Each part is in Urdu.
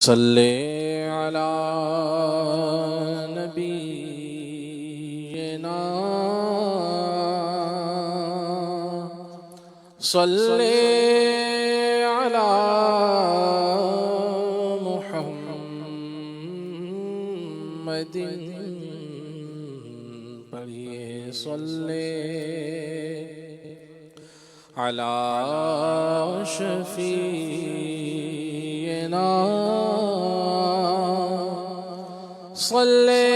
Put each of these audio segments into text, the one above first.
صلی علی نبینا صلی علی محمد پڑھیے صلی علی شفیعنا صلی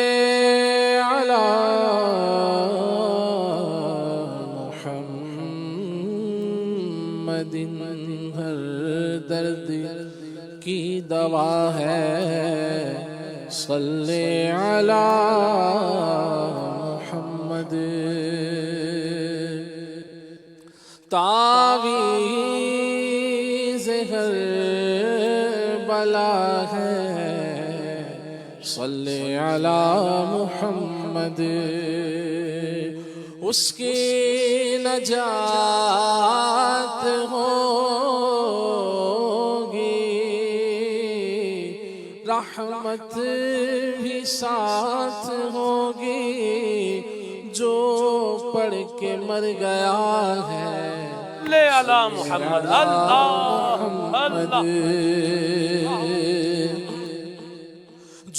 علی محمد ہر درد کی دوا ہے صلی علی محمد تعویذ ہر بلا ہے صلی علی محمد اس کی نجات ہوگی رحمت بھی ساتھ ہوگی جو پڑھ کے مر گیا ہے لے علی محمد اللہ محمد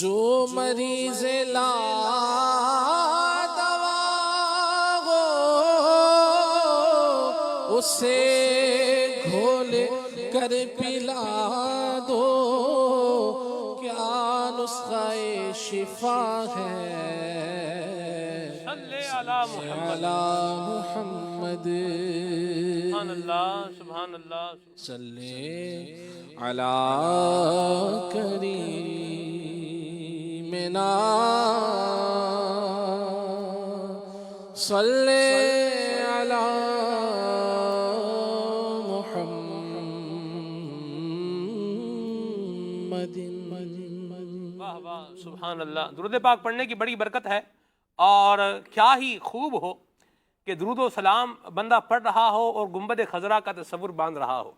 جو مریض لا دوا ہو اسے گھول کر پلا دو کیا نسخہ شفا ہے صلی علی محمد محمد سبحان اللہ سبحان اللہ صلی علی کریمنا صلی علی محمد واہ واہ سبحان اللہ۔ درود پاک پڑھنے کی بڑی برکت ہے، اور کیا ہی خوب ہو کہ درود و سلام بندہ پڑھ رہا ہو اور گنبد خضرا کا تصور باندھ رہا ہو۔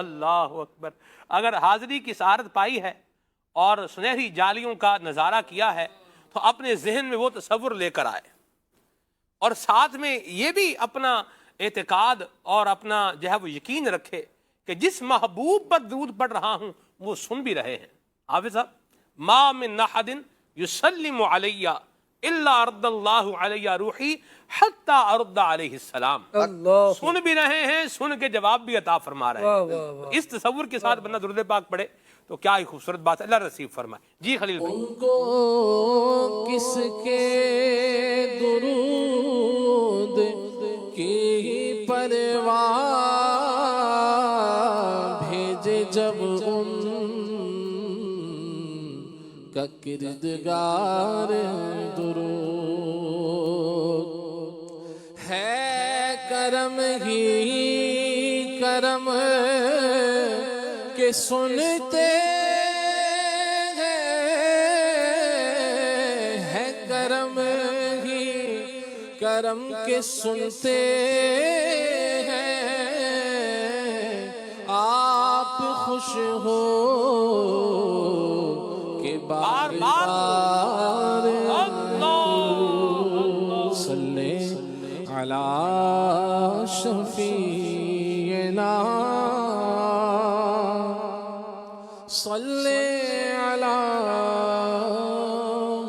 اللہ اکبر۔ اگر حاضری کی سعادت پائی ہے اور سنہری جالیوں کا نظارہ کیا ہے تو اپنے ذہن میں وہ تصور لے کر آئے، اور ساتھ میں یہ بھی اپنا اعتقاد اور اپنا جو ہے وہ یقین رکھے کہ جس محبوب پر درود پڑھ رہا ہوں وہ سن بھی رہے ہیں۔ حافظ صاحب، ما من احد یسلم علی الا ارد اللہ علی روحی حتی ارد علیہ السلام۔ سن بھی رہے ہیں، سن کے جواب بھی عطا فرما رہے ہیں۔ اس تصور کے ساتھ بندہ درود پاک پڑھے تو کیا ہی خوبصورت بات ہے۔ اللہ رسیب فرمائے۔ جی خلیل بھائی۔ ان کو کس کے درود کی پرواہ بھیجے جب ان کا کردگار درود ہے کرم ہی کرم کہ سنتے ہیں کرم ہی کرم کے سنتے ہیں آپ خوش ہو کہ بار بار صلی علی شفیعنا صلی علی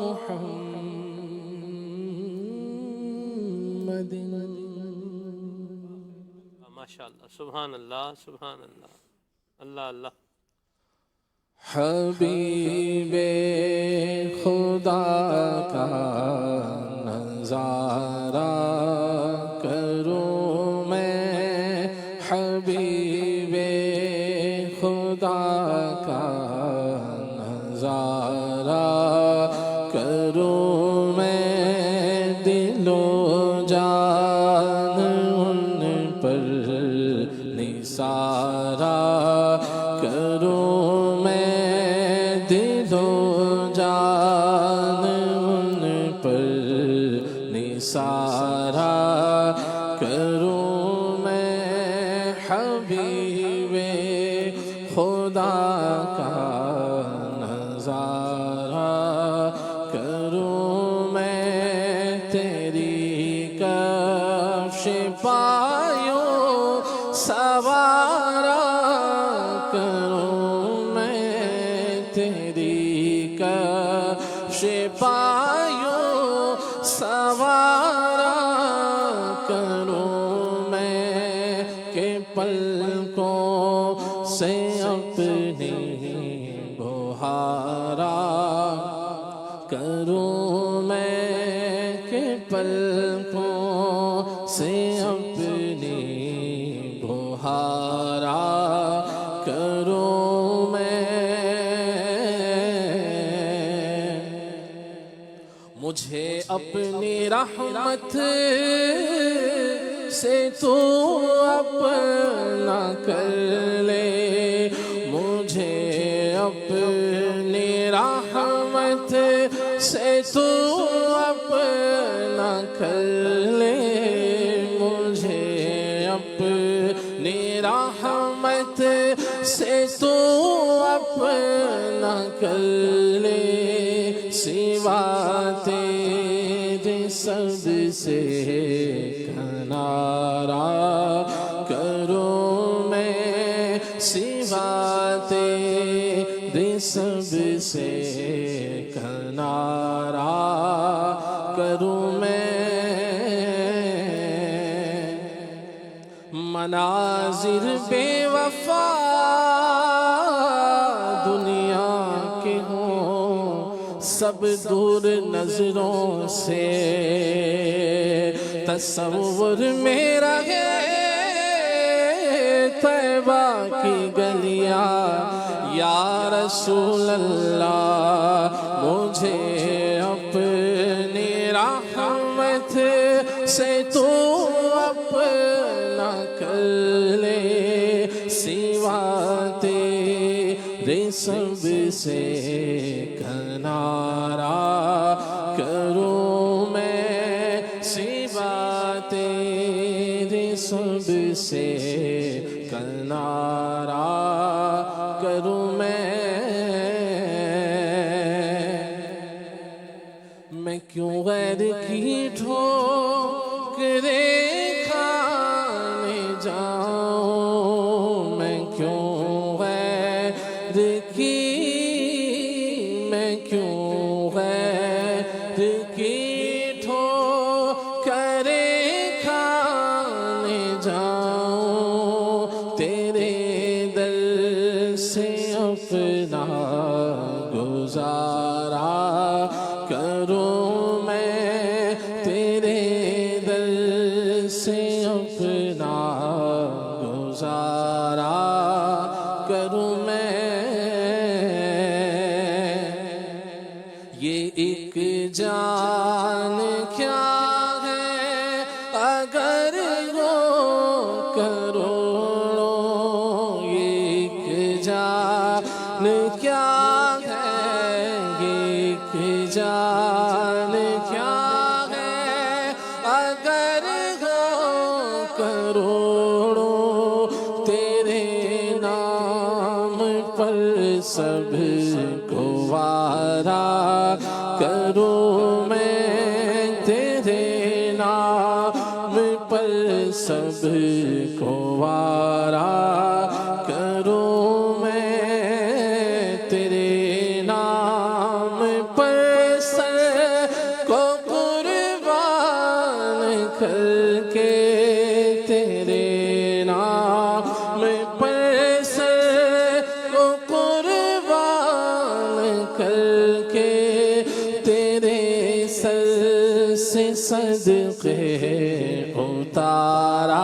محمد۔ ماشاءاللہ سبحان اللہ سبحان اللہ اللہ اللہ۔ حبیب خدا کا نظارہ کروں میں حبیب خدا کا نظارہ کروں میں دل و جان ان پر نثارہ کروں میں دل و جان ان پر نثارہ کروں میں حبیب خدا کا تیری کفش پایوں سوارا کروں میں کہ پلکوں سے اپنی بہارا کروں میں کہ پلکوں سے اپنی بہارا کروں میں مجھے اپنی رحمت سے تو اپنا کر لے مجھے اپنی رحمت سے تو اپنا کر لے مجھے اپنی رحمت سے تو اپنا کر لے سوا تیرے سب سے کنارہ کروں میں سوا تیرے سب سے کنارہ کروں میں مناظر بے وفا دنیا کے ہوں سب دور نظروں سے تصور میں رہے طیبہ کی گلیاں یا رسول اللہ مجھے اپنی رحمت سے تو اپنا کر لے سوا تیرے سب سے کنارہ کروں میں سوا تیرے سب سے کنارہ کروں میں کیوں غیر کی ٹھوکریں کھانے جاؤں میں کیوں غیر کی ٹھوکریں کھانے جاؤں تیرے در سے اپنا گزارا کروں میں تیرے در سے اپنا گزارا کروں میں یہ ایک جان کیا ہے اگر ہو کروڑوں یہ ایک جان کیا ہے یہ ایک جان کیا ہے اگر ہو کروڑوں تیرے نام پر سب کو وارا کروں میں تیرے نام پر سب کو وارا کروں میں تیرے نام پر سر کو قربان کر کے تیرے نام پر سر کو قربان کر کے تیرے سر سے صدقے اتارا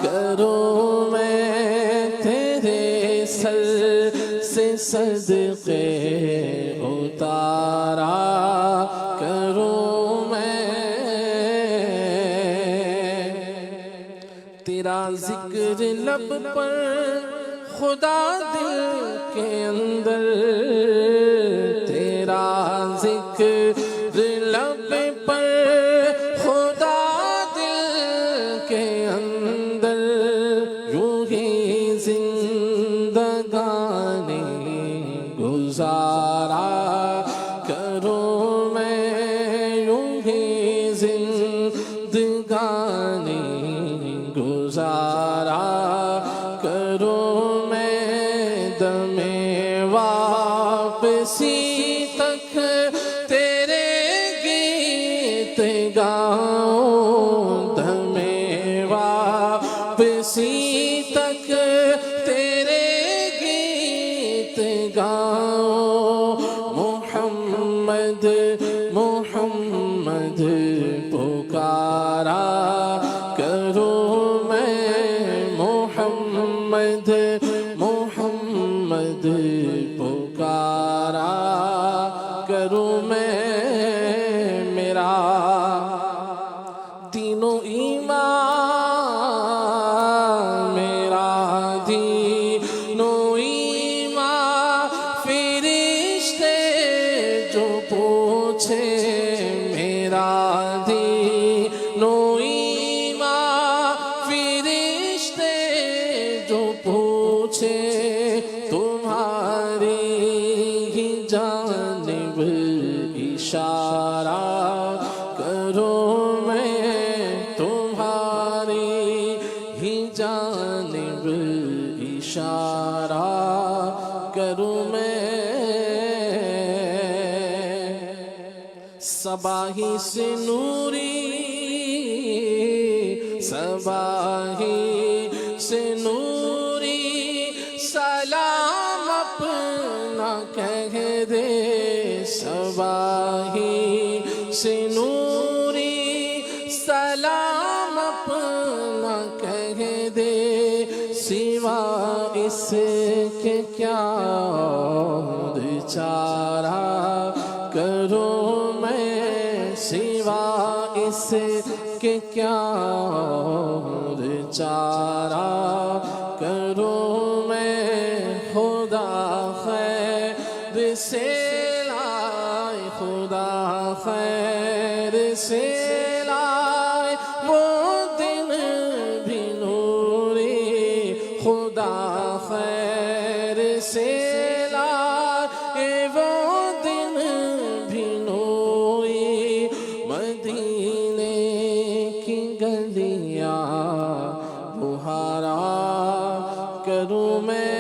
کروں میں تیرے سر سے صدقے اتارا کروں میں تیرا ذکر لب پر خدا دل کے اندر تیرا ذکر لب پر خدا دل کے اندر یوں ہی زندگانی گزارا کروں میں یوں ہی زندگانی گزارا کروں میں دم واپسی تک تیرے گیت گاؤں، دم واپسی تک تیرے گیت گاؤں، محمد محمد پکارا کروں میں، محمد محمد پکارا کروں میں، میرا دین و ایمان، میرا دین و ایمان، فرشتے جو پوچھے میرا دین و ایمان، فرشتے جو پوچھے تمہاری ہی جانب اشارہ کروں میں، تمہاری ہی جانب اشارہ کروں میں، صباحی سے نوری، صباحی سے نوری، سلام اپنا کہہ دے، صباحی سے نوری، سلام اپنا کہہ دے، سوا اس کے کیا اور چارہ کروں میں، سوا اس کے کیا اور چارہ کروں میں، خدا خیر سے لائے، خدا خیر سے لائے وہ دن بھی نوری، خدا خیر سے لائے وہ دن بھی نوری، مدینے کی گلیاں بہارا کروں میں،